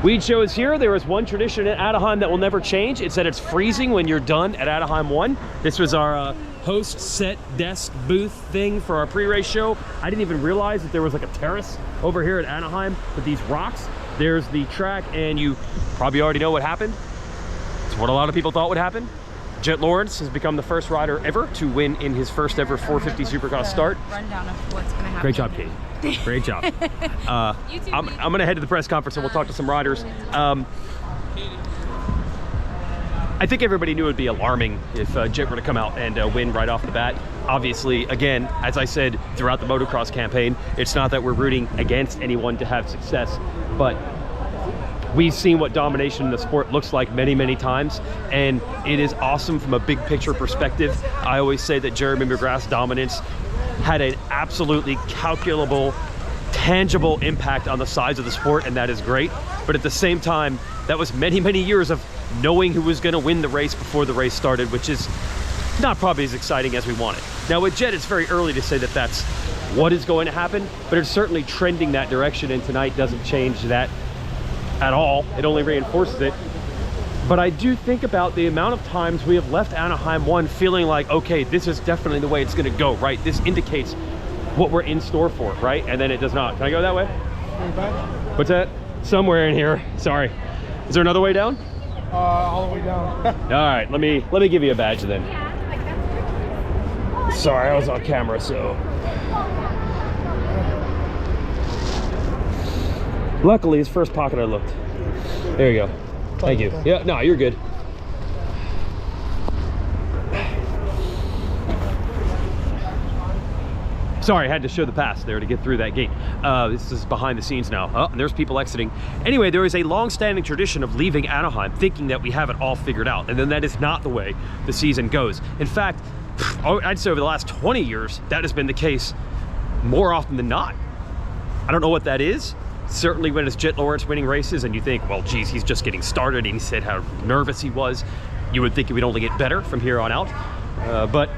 Weege Show is here. There is one tradition at Anaheim that will never change. It's that it's freezing when you're done at Anaheim 1. This was our host set desk booth thing for our pre-race show. I didn't even realize that there was like a terrace over here at Anaheim with these rocks. There's the track, and you probably already know what happened. It's what a lot of people thought would happen. Jet Lawrence has become the first rider ever to win in his first ever 450 Supercross start. Rundown of what's going to happen. Great job, Kate. Great job. I'm going to head to the press conference and we'll talk to some riders. I think everybody knew it would be alarming if Jet were to come out and win right off the bat. Obviously, again, as I said throughout the motocross campaign, it's not that we're rooting against anyone to have success, but we've seen what domination in the sport looks like many, many times, and it is awesome from a big picture perspective. I always say that Jeremy McGrath's dominance had an absolutely calculable, tangible impact on the size of the sport, and that is great. But at the same time, that was many, many years of knowing who was going to win the race before the race started, which is not probably as exciting as we wanted. Now with Jet, it's very early to say that that's what is going to happen, but it's certainly trending that direction, and tonight doesn't change that at all. It only reinforces it. But I do think about the amount of times we have left Anaheim 1 feeling like, okay, this is definitely the way it's going to go, right? This indicates what we're in store for, right? And then it does not. Can I go that way? What's that? Somewhere in here. Sorry. Is there another way down? All the way down. All right, let me give you a badge then. Sorry, I was on camera, so. Luckily, his first pocket I looked. There you go. Thank you. Yeah, no, you're good. Sorry, I had to show the pass there to get through that gate. This is behind the scenes now. Oh, and there's people exiting. Anyway, there is a long-standing tradition of leaving Anaheim thinking that we have it all figured out, and then that is not the way the season goes. In fact, I'd say over the last 20 years, that has been the case more often than not. I don't know what that is. Certainly when it's Jet Lawrence winning races and you think, well, geez, he's just getting started, and he said how nervous he was, you would think it would only get better from here on out. But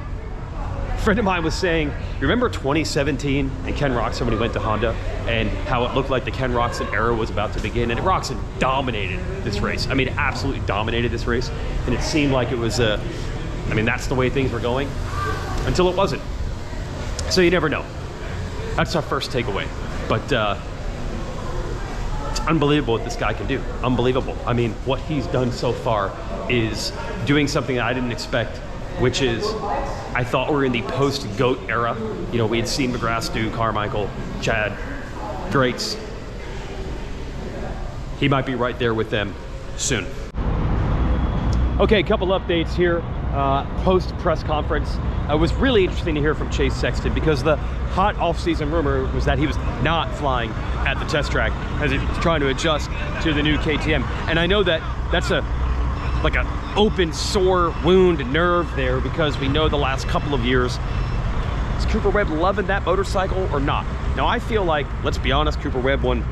a friend of mine was saying, remember 2017 and Ken Roczen when he went to Honda, and how it looked like the Ken Roczen era was about to begin, and Roczen dominated this race. I mean, absolutely dominated this race, and it seemed like it was, I mean, that's the way things were going, until it wasn't. So you never know. That's our first takeaway. But it's unbelievable what this guy can do. Unbelievable. I mean, what he's done so far is doing something that I didn't expect, which is, I thought we were in the post-GOAT era. You know, we had seen McGrath do, Carmichael, Chad, greats. He might be right there with them soon. Okay, a couple updates here. Post-press conference. It was really interesting to hear from Chase Sexton, because the hot off-season rumor was that he was not flying at the test track as he's trying to adjust to the new KTM. And I know that that's like an open sore wound nerve there, because we know the last couple of years, is Cooper Webb loving that motorcycle or not? Now I feel like, let's be honest, Cooper Webb won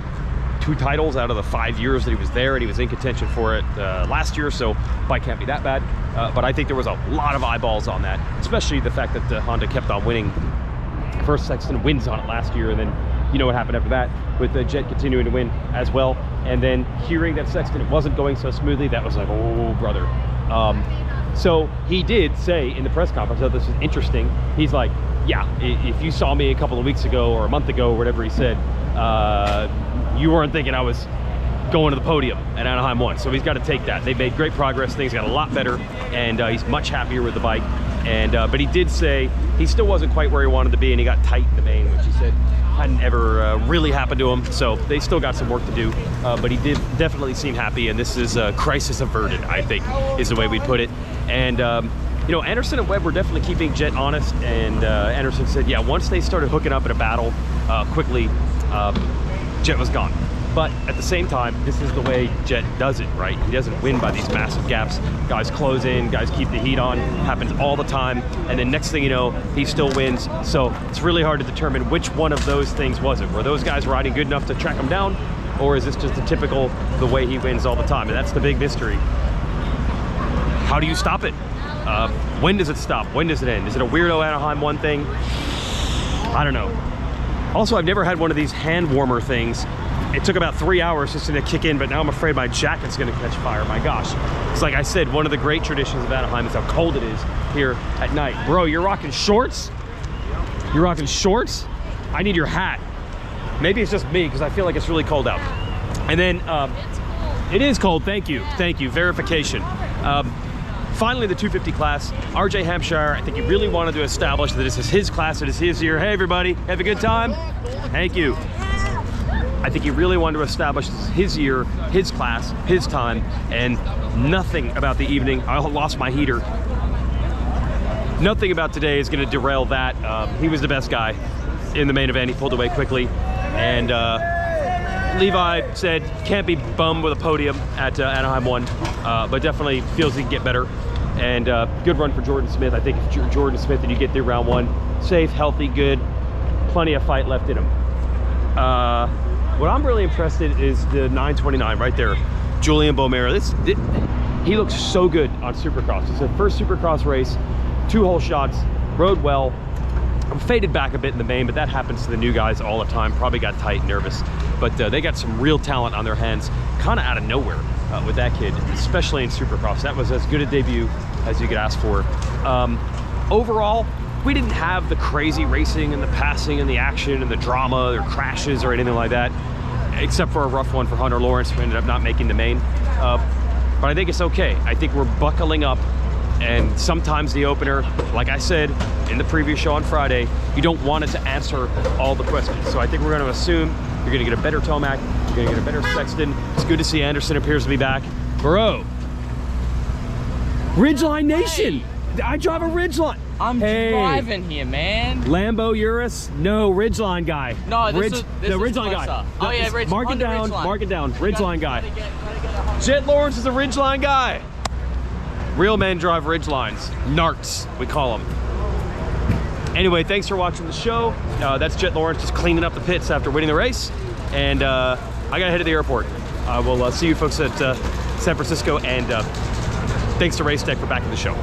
2 titles out of the 5 years that he was there, and he was in contention for it last year, so bike can't be that bad. But I think there was a lot of eyeballs on that, especially the fact that Honda kept on winning. First Sexton wins on it last year, and then you know what happened after that, with the Jet continuing to win as well. And then hearing that Sexton wasn't going so smoothly, that was like, oh brother. So he did say in the press conference, oh, this is interesting. He's like, yeah, if you saw me a couple of weeks ago or a month ago or whatever he said, you weren't thinking I was going to the podium at Anaheim 1. So he's got to take that. They made great progress. Things got a lot better, and he's much happier with the bike. And but he did say he still wasn't quite where he wanted to be, and he got tight in the main, which he said hadn't ever really happened to him. So they still got some work to do, but he did definitely seem happy, and this is a crisis averted, I think, is the way we'd put it. And you know, Anderson and Webb were definitely keeping Jet honest, and Anderson said, yeah, once they started hooking up in a battle quickly, Jet was gone. But at the same time, this is the way Jet does it, right? He doesn't win by these massive gaps. Guys close in, guys keep the heat on, happens all the time, and then next thing you know, he still wins. So it's really hard to determine which one of those things was it. Were those guys riding good enough to track him down, or is this just a typical, the way he wins all the time? And that's the big mystery. How do you stop it? When does it stop? When does it end? Is it a weirdo Anaheim 1 thing? I don't know. Also, I've never had one of these hand warmer things It took about 3 hours just to kick in, but now I'm afraid my jacket's gonna catch fire. My gosh. It's like I said, one of the great traditions of Anaheim is how cold it is here at night. Bro, you're rocking shorts? You're rocking shorts? I need your hat. Maybe it's just me, because I feel like it's really cold out. And then, it is cold, thank you, verification. Finally, the 250 class, RJ Hampshire, I think he really wanted to establish that this is his class, it is his year. Hey everybody, have a good time? Thank you. I think he really wanted to establish this is his year, his class, his time, and nothing about the evening. I lost my heater. Nothing about today is gonna derail that. He was the best guy in the main event. He pulled away quickly. And Levi said, can't be bummed with a podium at Anaheim 1, but definitely feels he can get better. And good run for Jordan Smith. I think if Jordan Smith and you get through round 1, safe, healthy, good, plenty of fight left in him. What I'm really impressed in is the 929 right there. Julian Beaumere. He looks so good on Supercross. It's the first Supercross race, 2 hole shots, rode well. I'm faded back a bit in the main, but that happens to the new guys all the time. Probably got tight and nervous, but they got some real talent on their hands, kind of out of nowhere with that kid, especially in Supercross. That was as good a debut as you could ask for. Overall, we didn't have the crazy racing and the passing and the action and the drama or crashes or anything like that, except for a rough one for Hunter Lawrence, who ended up not making the main. But I think it's okay. I think we're buckling up. And sometimes the opener, like I said in the previous show on Friday, you don't want it to answer all the questions. So I think we're going to assume you're going to get a better Tomac, you're going to get a better Sexton. It's good to see Anderson appears to be back. Bro, Ridgeline Nation. I drive a Ridgeline. I'm driving here, man. Lambo Urus? No, Ridgeline guy. No, this is Ridgeline guy. Oh yeah, Ridgeline. Mark it down, mark it down. Ridgeline guy. Jet Lawrence is a Ridgeline guy. Real men drive Ridgelines. Narcs, we call them. Anyway, thanks for watching the show. That's Jet Lawrence just cleaning up the pits after winning the race. And I gotta head to the airport. I will see you folks at San Francisco, and thanks to Race Tech for backing the show.